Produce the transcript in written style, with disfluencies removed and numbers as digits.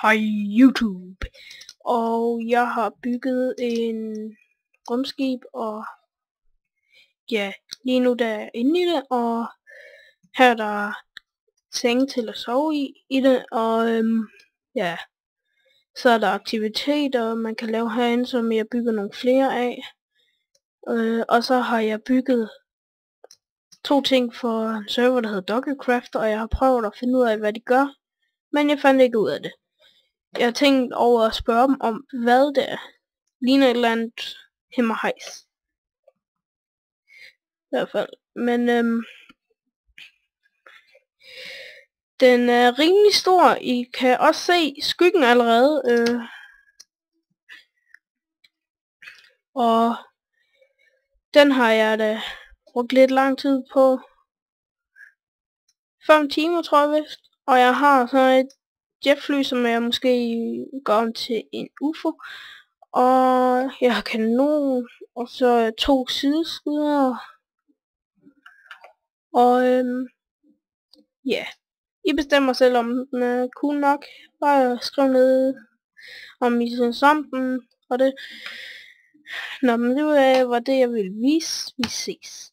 Hej YouTube, og jeg har bygget en rumskib, og ja, lige nu der er jeg inde i det, og her er der senge til at sove i det, og ja, så er der aktiviteter, man kan lave herinde, som jeg bygger nogle flere af, og så har jeg bygget 2 ting for en server, der hedder Doggecraft, og jeg har prøvet at finde ud af, hvad de gør, men jeg fandt ikke ud af det. Jeg har tænkt over at spørge dem om, hvad det er. Ligner et eller andet himmerhejs. I hvert fald. Men den er rimelig stor. I kan også se skyggen allerede. Og den har jeg da brugt lidt lang tid på. 5 timer tror jeg vist. Og jeg har så et jetfly, som jeg måske gør om til en UFO. Og jeg har kanon, og så 2 sideskydere. Og ja, I bestemmer selv om den er cool nok. Bare skriv ned om I synes om den, og det. Nå, men det var det jeg ville vise. Vi ses.